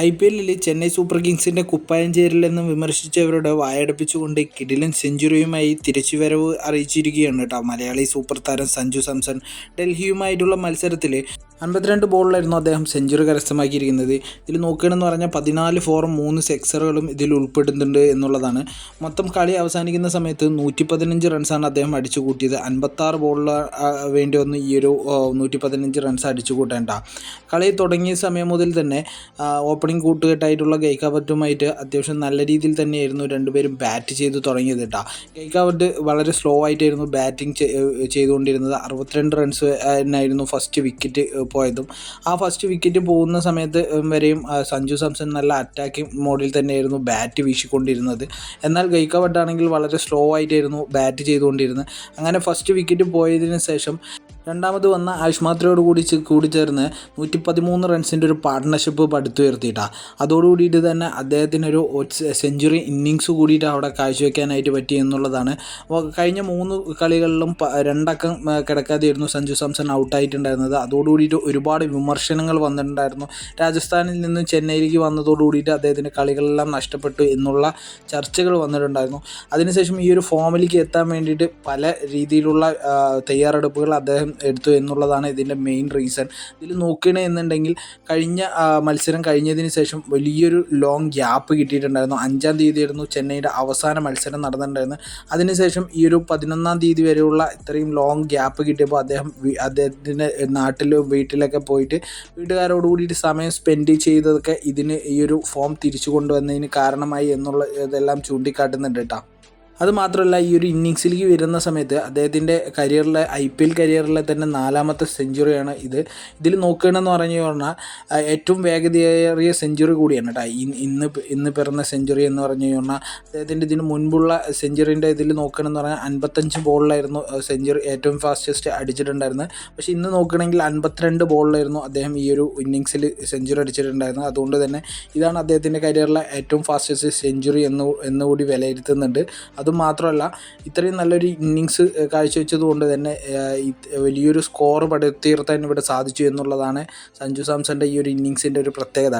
IPL-ൽ Chennai super കിങ്സിന്റെ കുപ്പായം ചേരില്ലെന്ന് വിമർശിച്ചവരുടെ വായടപ്പിച്ചുകൊണ്ട് കിടിലൻ സെഞ്ചുറിയുമായി തിരിച്ചുവരവ് അറിയിച്ചിരിക്കുകയാണ് മലയാളി സൂപ്പർ താരം സഞ്ജു സാംസൺ. ഡൽഹിയുമായിട്ടുള്ള മത്സരത്തിൽ 52 ബോളിലായിരുന്നു അദ്ദേഹം സെഞ്ചുറി കരസ്ഥമാക്കിയിരിക്കുന്നത്. ഇതിൽ നോക്കുകയാണെന്ന് പറഞ്ഞാൽ 14 ഫോറും 3 സിക്സറുകളും ഇതിൽ ഉൾപ്പെടുന്നുണ്ട് എന്നുള്ളതാണ്. മൊത്തം കളി അവസാനിക്കുന്ന സമയത്ത് 115 റൺസാണ് അദ്ദേഹം അടിച്ചു കൂട്ടിയത്. 56 ബോളിൽ വേണ്ടി വന്ന് ഈ ഒരു 115 റൺസ് അടിച്ചു കൂട്ടേണ്ട. കളി തുടങ്ങിയ സമയം മുതൽ തന്നെ ഓപ്പണിംഗ് കൂട്ടുകെട്ടായിട്ടുള്ള ഗെയ്ക്വാദുമായിട്ട് അത്യാവശ്യം നല്ല രീതിയിൽ തന്നെയായിരുന്നു രണ്ടുപേരും ബാറ്റ് ചെയ്ത് തുടങ്ങിയത് ഗെയ്ക്വാദ് വളരെ സ്ലോ ആയിട്ടായിരുന്നു ബാറ്റിംഗ് ചെയ്തുകൊണ്ടിരുന്നത്. 62 റൺസ് ആയിരുന്നു ഫസ്റ്റ് വിക്കറ്റ് പോയതും. ആ ഫസ്റ്റ് വിക്കറ്റ് പോകുന്ന സമയത്ത് വരെയും സഞ്ജു സാംസൺ നല്ല അറ്റാക്കിംഗ് മോഡിൽ തന്നെയായിരുന്നു ബാറ്റ് വീശിക്കൊണ്ടിരുന്നത്. എന്നാൽ ഗെയ്ക്വാദ് ആണെങ്കിൽ വളരെ സ്ലോ ആയിട്ടായിരുന്നു ബാറ്റ് ചെയ്തുകൊണ്ടിരുന്നത്. അങ്ങനെ ഫസ്റ്റ് വിക്കറ്റ് പോയതിനു ശേഷം രണ്ടാമത് വന്ന ആയുഷ്മാത്രയോട് കൂടിച്ചേർന്ന് 113 റൺസിൻ്റെ ഒരു പാർട്ട്ണർഷിപ്പ് പടുത്തുയർത്തിയിട്ടാണ്. അതോടുകൂടിയിട്ട് തന്നെ അദ്ദേഹത്തിനൊരു സെഞ്ചുറി ഇന്നിങ്സ് കൂടിയിട്ട് അവിടെ കാഴ്ചവെക്കാനായിട്ട് പറ്റി എന്നുള്ളതാണ്. കഴിഞ്ഞ 3 കളികളിലും 2 അക്കം കിടക്കാതെയായിരുന്നു സഞ്ജു സാംസൺ ഔട്ടായിട്ടുണ്ടായിരുന്നത്. അതോടുകൂടിയിട്ട് ഒരുപാട് വിമർശനങ്ങൾ വന്നിട്ടുണ്ടായിരുന്നു. രാജസ്ഥാനിൽ നിന്ന് ചെന്നൈയിലേക്ക് വന്നതോടുകൂടിയിട്ട് അദ്ദേഹത്തിൻ്റെ കളികളെല്ലാം നഷ്ടപ്പെട്ടു എന്നുള്ള ചർച്ചകൾ വന്നിട്ടുണ്ടായിരുന്നു. അതിനുശേഷം ഈ ഒരു ഫോമിലേക്ക് എത്താൻ വേണ്ടിയിട്ട് പല രീതിയിലുള്ള തയ്യാറെടുപ്പുകൾ അദ്ദേഹം എടുത്തു എന്നുള്ളതാണ് ഇതിൻ്റെ മെയിൻ റീസൺ. ഇതിൽ നോക്കുകയാണെന്നുണ്ടെങ്കിൽ കഴിഞ്ഞ മത്സരം കഴിഞ്ഞതിന് ശേഷം വലിയൊരു ലോങ് ഗ്യാപ്പ് കിട്ടിയിട്ടുണ്ടായിരുന്നു. 5-ാം തീയതിയായിരുന്നു ചെന്നൈയുടെ അവസാന മത്സരം നടന്നിട്ടുണ്ടായിരുന്നത്. അതിനുശേഷം ഈ ഒരു 11-ാം തീയതി വരെയുള്ള ഇത്രയും ലോങ് ഗ്യാപ്പ് കിട്ടിയപ്പോൾ അദ്ദേഹത്തിൻ്റെ വീട്ടിലൊക്കെ പോയിട്ട് വീട്ടുകാരോട് കൂടിയിട്ട് സമയം സ്പെൻഡ് ചെയ്തതൊക്കെ ഈ ഒരു ഫോം തിരിച്ചു കൊണ്ടുവന്നതിന് കാരണമായി എന്നുള്ള ഇതെല്ലാം ചൂണ്ടിക്കാട്ടുന്നുണ്ട് അതുമാത്രമല്ല ഈ ഒരു ഇന്നിങ്സിലേക്ക് വരുന്ന സമയത്ത് അദ്ദേഹത്തിൻ്റെ IPL കരിയറിലെ തന്നെ 4ാമത്തെ സെഞ്ചുറിയാണ് ഇതിൽ നോക്കുകയാണെന്ന് പറഞ്ഞു കഴിഞ്ഞാൽ ഏറ്റവും വേഗതയേറിയ സെഞ്ചുറി കൂടിയാണ് ഇന്ന് പിറന്ന സെഞ്ചുറി എന്ന് പറഞ്ഞു കഴിഞ്ഞാൽ. അദ്ദേഹത്തിൻ്റെ ഇതിന് മുൻപുള്ള സെഞ്ചുറിൻ്റെ ഇതിൽ നോക്കുകയാണെന്ന് പറഞ്ഞാൽ 55 ബോളിലായിരുന്നു സെഞ്ചുറി ഏറ്റവും ഫാസ്റ്റസ്റ്റ് അടിച്ചിട്ടുണ്ടായിരുന്നത്. പക്ഷേ ഇന്ന് നോക്കുകയാണെങ്കിൽ 52 ബോളിലായിരുന്നു അദ്ദേഹം ഈ ഒരു ഇന്നിങ്സിൽ സെഞ്ചുറി അടിച്ചിട്ടുണ്ടായിരുന്നത്. അതുകൊണ്ട് തന്നെ ഇതാണ് അദ്ദേഹത്തിൻ്റെ കരിയറിലെ ഏറ്റവും ഫാസ്റ്റസ്റ്റ് സെഞ്ചുറി എന്നുകൂടി വിലയിരുത്തുന്നുണ്ട്. അതുമാത്രമല്ല ഇത്രയും നല്ലൊരു ഇന്നിങ്സ് കാഴ്ചവെച്ചത് കൊണ്ട് തന്നെ വലിയൊരു സ്കോർ പടുത്തുയർത്താൻ ഇവിടെ സാധിച്ചു എന്നുള്ളതാണ് സഞ്ജു സാംസൻ്റെ ഈ ഒരു ഇന്നിങ്സിൻ്റെ ഒരു പ്രത്യേകത